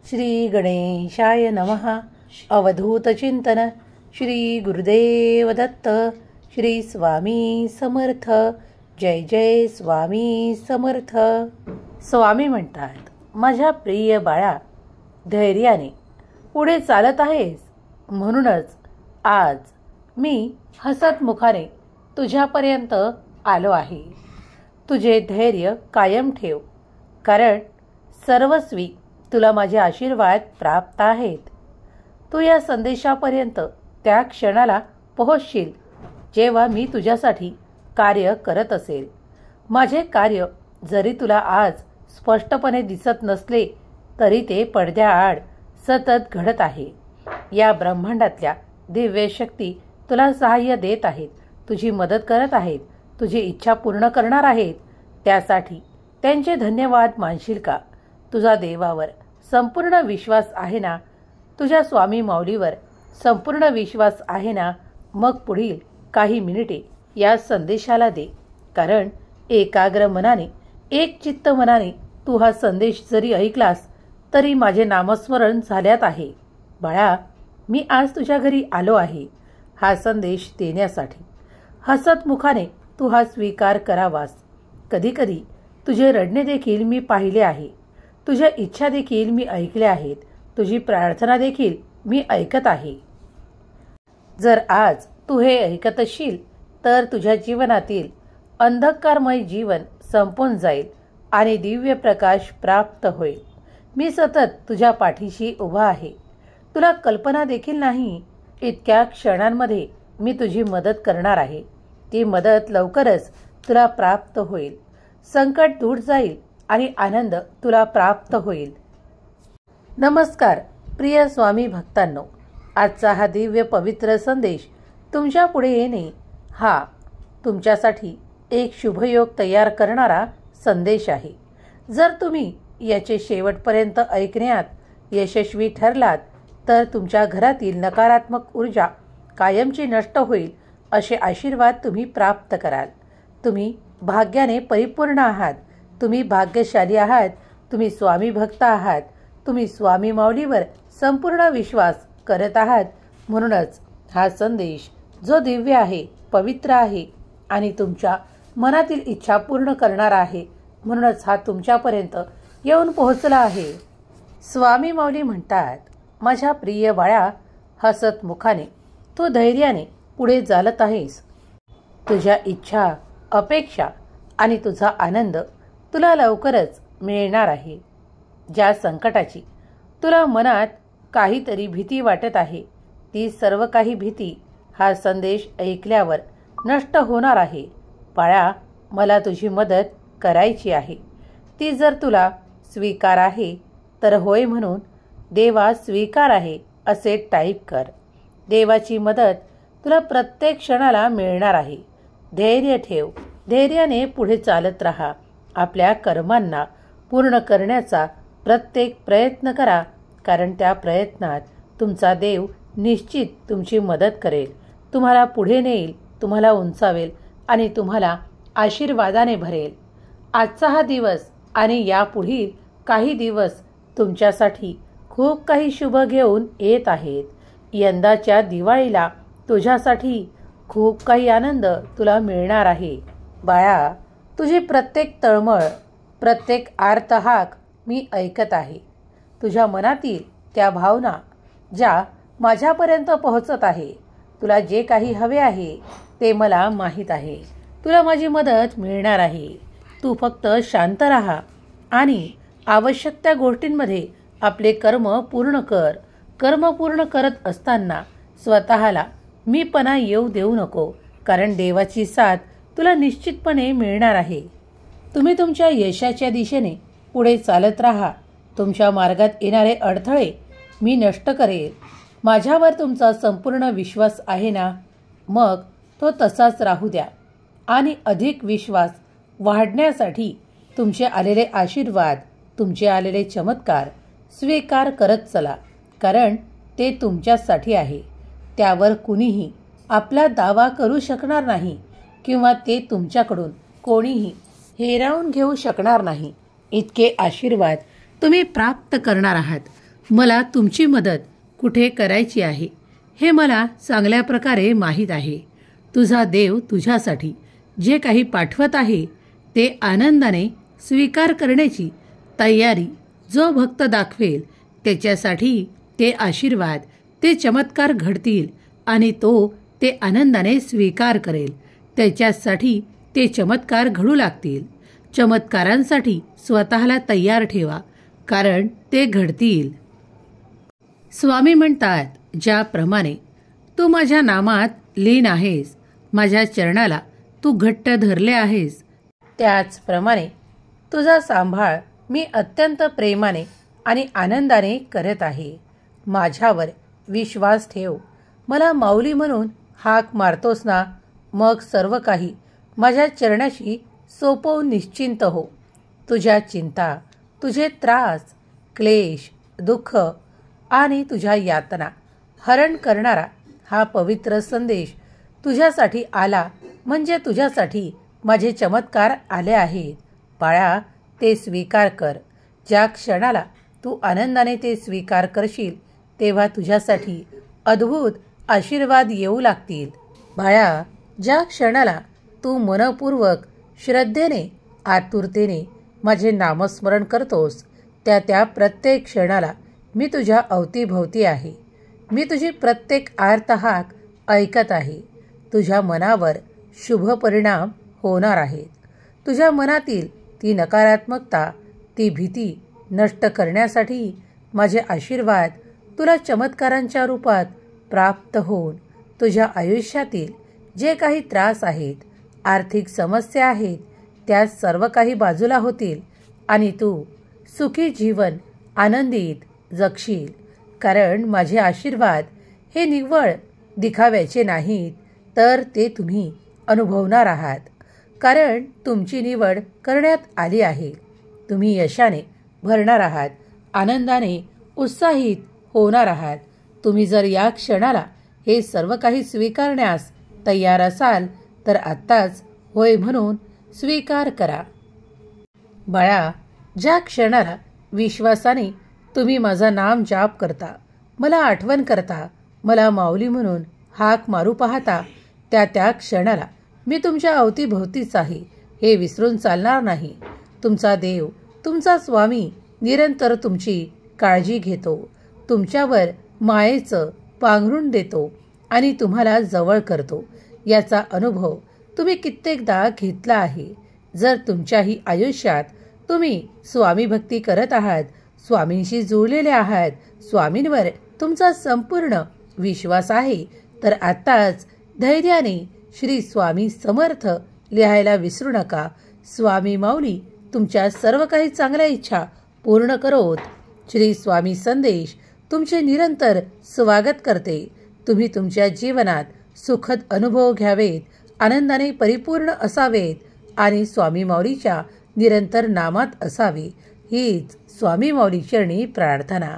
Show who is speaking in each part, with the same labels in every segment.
Speaker 1: श्री गणेशाय नमः. अवधूत चिंतन. श्री गुरुदेव दत्त. श्री स्वामी समर्थ. जय जय स्वामी समर्थ. स्वामी म्हणतात, माझ्या प्रिय बाळा, धैर्याने पुढे चालत आहेस, म्हणूनच आज मी हसतमुखाने तुझ्यापर्यंत आलो आहे. तुझे धैर्य कायम ठेव, कारण सर्वस्वी तुला माझे आशीर्वाद प्राप्त आहेत. तू या संदेशापर्यंत त्या क्षणाला पोहोचशील जेव्हा मी तुझ्यासाठी कार्य करत असेल. माझे कार्य जरी तुला आज स्पष्टपणे दिसत नसले तरी ते पडद्याआड सतत घडत आहे. या ब्रह्मांडातल्या दिव्य शक्ती तुला सहाय्य देत आहेत, तुझी मदत करत आहेत, तुझी इच्छा पूर्ण करणार आहेत. त्यासाठी त्यांचे धन्यवाद मानशील का? तुझा देवावर संपूर्ण विश्वास आहे ना? तुझ्या स्वामी माऊलीवर संपूर्ण विश्वास आहे ना? मग पुढील काही मिनिटे या संदेशाला दे, कारण एकाग्र मनाने, एक चित्त मनाने तू हा संदेश जरी ऐकलास तरी माझे नामस्मरण झाल्यात आहे. बाळा, मी आज तुझ्या घरी आलो आहे हा संदेश देण्यासाठी. हसतमुखाने तू हा स्वीकार करावास. कधीकधी तुझे रडणे देखील मी पाहिले आहे, तुझ्या इच्छा देखील मी ऐकल्या आहेत, तुझी प्रार्थना देखील मी ऐकत आहे. जर आज तू हे ऐकत असशील तर तुझ्या जीवनातील अंधकारमय जीवन संपून जाईल आणि दिव्य प्रकाश प्राप्त होईल. मी सतत तुझ्या पाठीशी उभा आहे. तुला कल्पना देखील नाही इतक्या क्षणांमध्ये मी तुझी मदत करणार आहे. ती मदत लवकरच तुला प्राप्त होईल. संकट दूर जाईल आणि आनंद तुला प्राप्त होईल. नमस्कार प्रिय स्वामी भक्तांनो, आजचा हा दिव्य पवित्र संदेश तुमच्या पुढे येणे हा तुमच्यासाठी एक शुभयोग तयार करणारा संदेश आहे. जर तुम्ही याचे शेवटपर्यंत ऐकण्यात यशस्वी ठरलात तर तुमच्या घरातील नकारात्मक ऊर्जा कायमची नष्ट होईल असे आशीर्वाद तुम्ही प्राप्त कराल. तुम्ही भाग्याने परिपूर्ण आहात. तुम्ही भाग्यशाली आहात. तुम्ही स्वामी भक्त आहात. तुम्ही स्वामी माऊलीवर संपूर्ण विश्वास करत आहात. म्हणूनच हा संदेश जो दिव्य आहे, पवित्र आहे आणि तुमच्या मनातील इच्छा पूर्ण करणारा आहे, म्हणूनच हा तुमच्यापर्यंत येऊन पोहोचला आहे. स्वामी माऊली म्हणतात, माझ्या प्रिय बाळा, हसतमुखाने तू धैर्याने पुढे चालत आहेस. तुझ्या इच्छा, अपेक्षा आणि तुझा आनंद तुला लवकरच मिळणार आहे. ज्या संकटाची तुला मनात काहीतरी भीती वाटत आहे, ती सर्व काही भीती हा संदेश ऐकल्यावर नष्ट होणार आहे. बाळा, मला तुझी मदत करायची आहे. ती जर तुला स्वीकार आहे तर होय म्हणून देवा स्वीकार आहे असे टाईप कर. देवाची मदत तुला प्रत्येक क्षणाला मिळणार आहे. धैर्य ठेव, धैर्याने पुढे चालत राहा. आपल्या कर्मांना पूर्ण करण्याचा प्रत्येक प्रयत्न करा, कारण त्या प्रयत्नात तुमचा देव निश्चित तुमची मदत करेल, तुम्हाला पुढे नेईल, तुम्हाला उंचावेल आणि तुम्हाला आशीर्वादाने भरेल. आजचा हा दिवस आणि यापुढील काही दिवस तुमच्यासाठी खूप काही शुभ घेऊन येत आहेत. यंदाच्या दिवाळीला तुझ्यासाठी खूप काही आनंद तुला मिळणार आहे. बाळा, तुझी प्रत्येक तळमळ, प्रत्येक आर्तहाक मी ऐकत आहे. तुझ्या मनातील त्या भावना ज्या माझ्यापर्यंत पोहोचत आहे. तुला जे काही हवे आहे ते मला माहीत आहे. तुला माझी मदत मिळणार आहे. तू फक्त शांत राहा आणि आवश्यक त्या गोष्टींमध्ये आपले कर्म पूर्ण कर. कर्म पूर्ण करत असताना स्वतःला मीपणा येऊ देऊ नको, कारण देवाची साथ तुला निश्चितपणे मिळणार आहे. तुम्ही तुमच्या यशाच्या दिशेने पुढे चालत राहा. तुमच्या मार्गात येणारे अडथळे मी नष्ट करेल. माझ्यावर तुमचा संपूर्ण विश्वास आहे ना? मग तो तसाच राहू द्या आणि अधिक विश्वास वाढण्यासाठी तुमचे आलेले आशीर्वाद, तुमचे आलेले चमत्कार स्वीकार करत चला, कारण ते तुमच्यासाठी आहे. त्यावर कुणीही आपला दावा करू शकणार नाही किंवा ते तुमच्याकडून कोणीही हिरावून घेऊ शकणार नाही. इतके आशीर्वाद तुम्ही प्राप्त करणार आहात. मला तुमची मदत कुठे करायची आहे हे मला चांगल्या प्रकारे माहीत आहे. तुझा देव तुझ्यासाठी जे काही पाठवत आहे ते आनंदाने स्वीकार करण्याची तयारी जो भक्त दाखवेल त्याच्यासाठी ते आशीर्वाद, ते चमत्कार घडतील आणि तो ते आनंदाने स्वीकार करेल. त्याच्यासाठी ते चमत्कार घडू लागतील. चमत्कारांसाठी स्वतःला तयार ठेवा, कारण ते घडतील. स्वामी म्हणतात, ज्याप्रमाणे तू माझ्या नामात लीन आहेस, माझ्या चरणाला तू घट्ट धरले आहेस, त्याचप्रमाणे तुझा सांभाळ मी अत्यंत प्रेमाने आणि आनंदाने करत आहे. माझ्यावर विश्वास ठेव. मला माऊली म्हणून हाक मारतोस ना, मग सर्व काही माझ्या चरणाशी सोपवून निश्चिंत हो. तुझ्या चिंता, तुझे त्रास, क्लेश, दुःख आणि तुझ्या यातना हरण करणारा हा पवित्र संदेश तुझ्यासाठी आला, म्हणजे तुझ्यासाठी माझे चमत्कार आले आहेत. बाळा, ते स्वीकार कर. ज्या क्षणाला तू आनंदाने ते स्वीकार करशील तेव्हा तुझ्यासाठी अद्भुत आशीर्वाद येऊ लागतील. बाळा, ज्या क्षणाला तू मनपूर्वक श्रद्धेने, आतुरतेने माझे नामस्मरण करतोस त्या प्रत्येक क्षणाला मी तुझ्या अवतीभोवती आहे. मी तुझी प्रत्येक आर्तहाक ऐकत आहे. तुझ्या मनावर शुभ परिणाम होणार आहेत. तुझ्या मनातील ती नकारात्मकता, ती भीती नष्ट करण्यासाठी माझे आशीर्वाद तुला चमत्कारांच्या रूपात प्राप्त होऊन तुझ्या आयुष्यातील जे काही त्रास आहेत, आर्थिक समस्या आहेत, त्या सर्व काही बाजूला होतील आणि तू सुखी जीवन आनंदित जगशील. कारण माझे आशीर्वाद हे निव्वळ दिखाव्याचे नाहीत, तर ते तुम्ही अनुभवणार आहात. कारण तुमची निवड करण्यात आली आहे. तुम्ही यशाने भरणार आहात, आनंदाने उत्साहित होणार आहात. तुम्ही जर या क्षणाला हे सर्व काही स्वीकारण्यास तयार असाल तर आत्ताच होय म्हणून स्वीकार करा. बाळा, ज्या क्षणाला विश्वासाने तुम्ही माझा नाम जाप करता, मला आठवण करता, मला माऊली म्हणून हाक मारू पाहता, त्या क्षणाला मी तुमच्या अवतीभोवतीच आहे हे विसरून चालणार नाही. तुमचा देव, तुमचा स्वामी निरंतर तुमची काळजी घेतो, तुमच्यावर मायेचं पांघरूण देतो आणि तुम्हाला जवळ करतो. याचा अनुभव तुम्ही कित्येकदा घेतला आहे. जर तुमच्याही आयुष्यात तुम्ही स्वामी भक्ती करत आहात, स्वामींशी जुळलेले आहात, स्वामींवर तुमचा संपूर्ण विश्वास आहे, तर आत्ताच धैर्याने श्री स्वामी समर्थ लिहायला विसरू नका. स्वामी माऊली तुमच्या सर्व काही चांगल्या इच्छा पूर्ण करोत. श्री स्वामी संदेश तुमचे निरंतर स्वागत करते. तुम्ही तुमच्या जीवनात सुखद अनुभव घ्यावेत, आनंदाने परिपूर्ण असावेत आणि स्वामी माऊलीच्या निरंतर नामात असावे, हीच स्वामी माऊली चरणी प्रार्थना.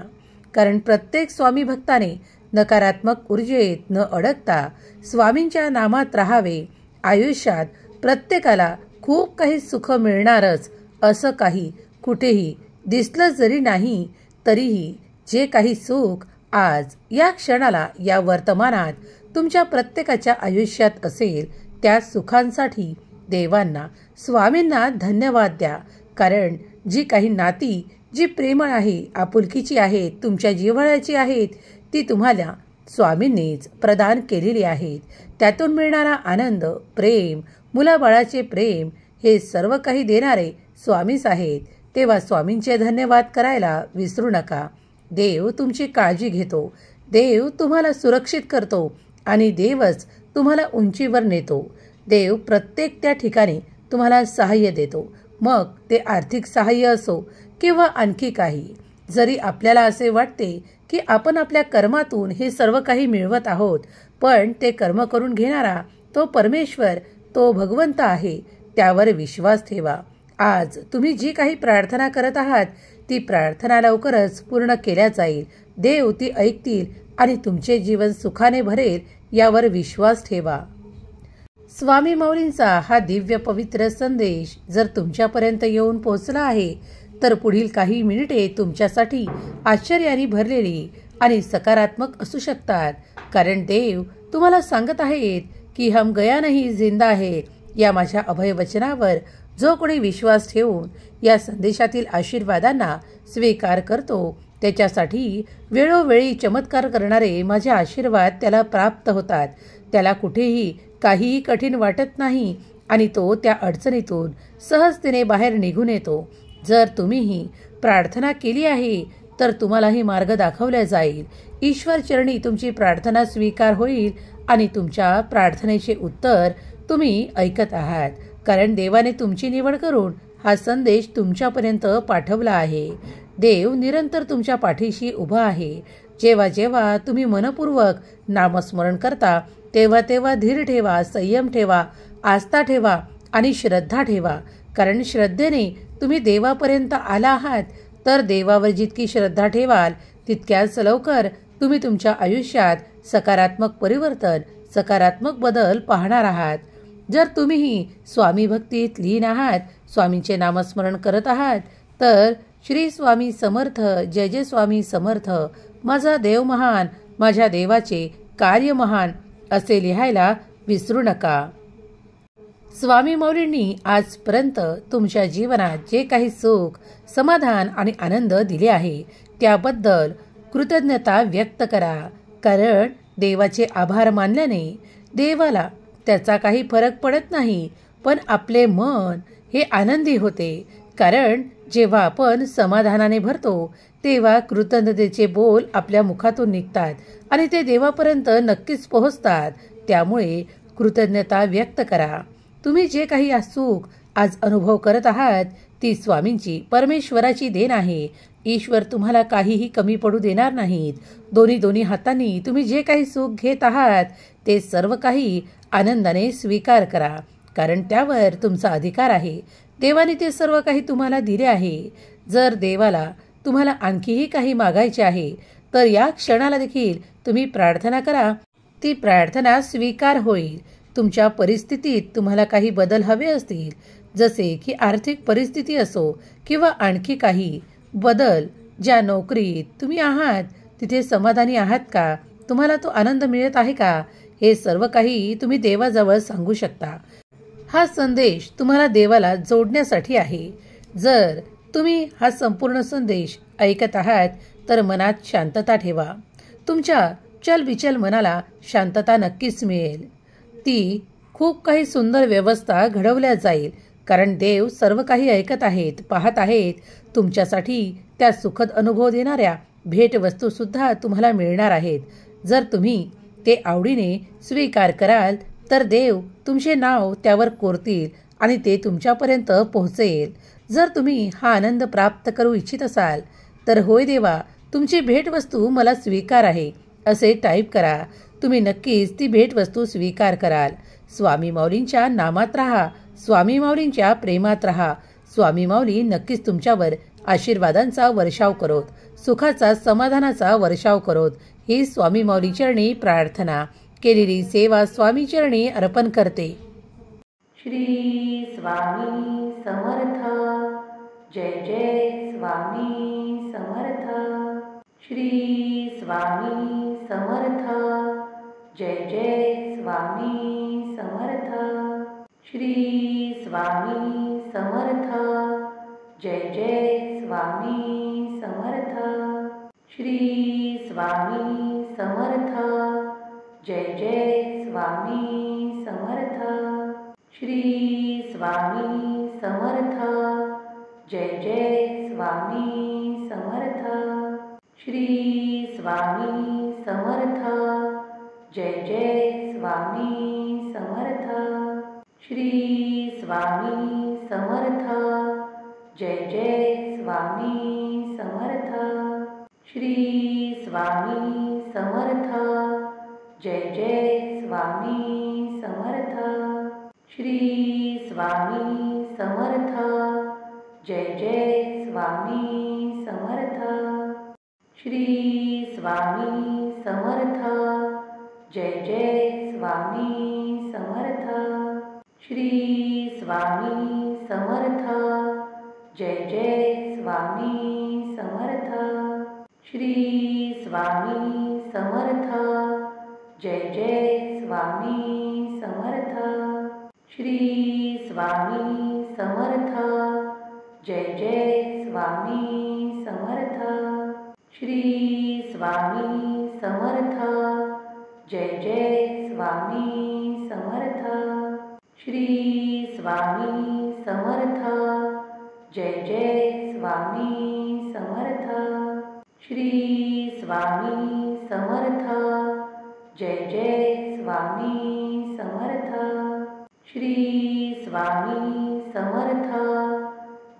Speaker 1: कारण प्रत्येक स्वामी भक्ताने नकारात्मक ऊर्जेत न अडकता स्वामींच्या नामात राहावे. आयुष्यात प्रत्येकाला खूप काही सुख मिळणारच असं काही कुठेही दिसलं जरी नाही, तरीही जे काही सुख आज या क्षणाला या वर्तमानात तुमच्या प्रत्येकाच्या आयुष्यात असेल, त्या सुखांसाठी देवांना, स्वामींना धन्यवाद द्या. कारण जी काही नाती, जी प्रेमळ आहे, आपुलकीची आहेत, तुमच्या जिव्हाळ्याची आहेत, ती तुम्हाला स्वामींनीच प्रदान केलेली आहेत. त्यातून मिळणारा आनंद, प्रेम, मुलाबाळाचे प्रेम, हे सर्व काही देणारे स्वामीच आहेत. तेव्हा स्वामींचे धन्यवाद करायला विसरू नका. देव तुमची काळजी घेतो, देव तुम्हाला सुरक्षित करतो आणि देवच तुम्हाला उंचीवर नेतो. देव प्रत्येक त्या ठिकाणी तुम्हाला सहाय्य देतो, मग ते आर्थिक सहाय्य असो किंवा आणखी काही. जरी आपल्याला असे वाटते की आपण आपल्या कर्मातून हे सर्व काही मिळवत आहोत, पण ते कर्म करून घेणारा तो परमेश्वर, तो भगवंत आहे. त्यावर विश्वास ठेवा. आज तुम्ही जी काही प्रार्थना करत आहात ती प्रार्थना लवकरच पूर्ण केल्या जाईल. देव ती ऐकतील आणि तुमचे जीवन सुखाने भरेल, यावर विश्वास ठेवा. स्वामी माऊलींचा हा दिव्य पवित्र संदेश जर तुमच्यापर्यंत येऊन पोहोचला आहे तर पुढील काही मिनिटे तुमच्यासाठी आश्चर्याने भरलेली आणि सकारात्मक असू शकतात. कारण देव तुम्हाला सांगत आहेत की हम गया नहीं जिंदा आहे. या माझ्या अभय वचनावर जो कोणी विश्वास ठेवून या संदेशातील आशीर्वादांना स्वीकार करतो त्याच्यासाठी वेळोवेळी चमत्कार करणारे माझे आशीर्वाद त्याला प्राप्त होतात. त्याला कुठेही काहीही कठीण वाटत नाही आणि तो त्या अडचणीतून सहजतेने बाहेर निघून येतो. जर तुम्हीही प्रार्थना केली आहे तर तुम्हालाही मार्ग दाखवला जाईल. ईश्वर चरणी तुमची प्रार्थना स्वीकार होईल आणि तुमच्या प्रार्थनेचे उत्तर तुम्ही ऐकत आहात. कारण देवाने तुमची निवड करून हा संदेश तुमच्यापर्यंत पाठवला आहे. देव निरंतर तुमच्या पाठीशी उभा आहे. जेव्हा जेव्हा तुम्ही मनपूर्वक नामस्मरण करता तेव्हा तेव्हा धीर ठेवा, संयम ठेवा, आस्था ठेवा आणि श्रद्धा ठेवा. कारण श्रद्धेने तुम्ही देवापर्यंत आला आहात तर देवावर जितकी श्रद्धा ठेवाल तितक्याच लवकर तुम्ही तुमच्या आयुष्यात सकारात्मक परिवर्तन, सकारात्मक बदल पाहणार आहात. जर तुम्हीही स्वामी भक्तीत लीन आहात, स्वामींचे नामस्मरण करत आहात तर श्री स्वामी समर्थ, जय जय स्वामी समर्थ, माझा देव महान, माझ्या देवाचे कार्य महान असे लिहायला विसरू नका. स्वामी माऊलींनी आजपर्यंत तुमच्या जीवनात जे काही सुख, समाधान आणि आनंद दिले आहे त्याबद्दल कृतज्ञता व्यक्त करा. कारण देवाचे आभार मानल्याने देवाला त्याचा काही फरक पडत नाही, पण आपले मन हे आनंदी होते. कारण जेव्हा आपण समाधानाने भरतो तेव्हा कृतज्ञतेचे बोल आपल्या मुखातून निघतात आणि ते देवापर्यंत नक्कीच पोहोचतात. त्यामुळे कृतज्ञता व्यक्त करा. तुम्ही जे काही सुख आज अनुभव करत आहात ती स्वामींची, परमेश्वराची देण आहे. ईश्वर तुम्हाला काहीही कमी पडू देणार नाहीत. दोन्ही हातांनी तुम्ही जे काही सुख घेत आहात ते सर्व काही आनंदाने स्वीकार करा. कारण त्यावर तुमचा अधिकार आहे. देवाने ते सर्व काही तुम्हाला दिले आहे. जर देवाला तुम्हाला आणखीही काही मागायचे आहे तर या क्षणाला देखील तुम्ही प्रार्थना करा. ती प्रार्थना स्वीकार होईल. तुमच्या परिस्थितीत तुम्हाला काही बदल हवे असतील, जसे की आर्थिक परिस्थिती असो किंवा आणखी काही बदल, ज्या नोकरीत तुम्ही आहात तिथे समाधानी आहात का, तुम्हाला तो आनंद मिळत आहे का, हे सर्व काही तुम्ही देवाजवळ सांगू शकता. हा संदेश तुम्हाला देवाला जोडण्यासाठी आहे. जर तुम्ही हा संपूर्ण संदेश ऐकत आहात तर मनात शांतता ठेवा. तुमच्या चलबिचल मनाला शांतता नक्कीच मिळेल. ती खूप काही सुंदर व्यवस्था घडवल्या जाईल. कारण देव सर्व काही ऐकत आहेत, पाहत आहेत. तुमच्यासाठी त्या सुखद अनुभव देणाऱ्या भेटवस्तू सुद्धा तुम्हाला मिळणार आहेत. जर तुम्ही ते आवडीने स्वीकार कराल तर देव तुमचे नाव त्यावर कोरतील आणि ते तुमच्यापर्यंत पोहोचेल. जर तुम्ही हा आनंद प्राप्त करू इच्छित असाल तर होय देवा, तुमची भेटवस्तू मला स्वीकार आहे असे टाईप करा. तुम्ही नक्कीच ती भेटवस्तू स्वीकार कराल. स्वामी माऊलींच्या नामात राहा, स्वामी माऊलींच्या प्रेमात राहा. स्वामी माऊली नक्कीच तुमच्यावर आशीर्वादांचा वर्षाव करोत, सुखाचा, समाधानाचा वर्षाव करोत. ही स्वामी माऊली चरणी प्रार्थना. केलेली सेवा स्वामी चरणी अर्पण करते. श्री स्वामी समर्थ. जय जय स्वामी समर्थ. श्री स्वामी समर्थ. जय जय स्वामी समर्थ. श्री स्वामी समर्थ. जय जय स्वामी समर्थ. श्री स्वामी समर्थ. जय जय स्वामी समर्थ. श्री स्वामी समर्थ. जय जय स्वामी समर्थ. श्री स्वामी समर्थ. जय जय स्वामी समर्थ. श्री स्वामी समर्थ. जय जय स्वामी समर्थ. श्री स्वामी समर्थ. जय जय स्वामी समर्थ. श्री स्वामी समर्थ. जय जय स्वामी समर्थ. श्री स्वामी समर्थ. जय जय स्वामी समर्थ. श्री स्वामी समर्थ. जय जय स्वामी समर्थ. श्री स्वामी समर्थ. जय जय स्वामी समर्थ. श्री स्वामी समर्थ. जय जय स्वामी समर्थ. श्री स्वामी समर्थ. जय जय स्वामी समर्थ. श्री स्वामी समर्थ. जय जय स्वामी समर्थ. श्री स्वामी समर्थ. जय जय स्वामी समर्थ. श्री स्वामी समर्थ.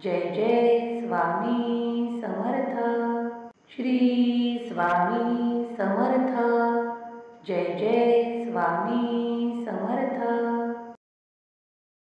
Speaker 1: जय जय स्वामी समर्थ. श्री स्वामी समर्थ. जय जय स्वामी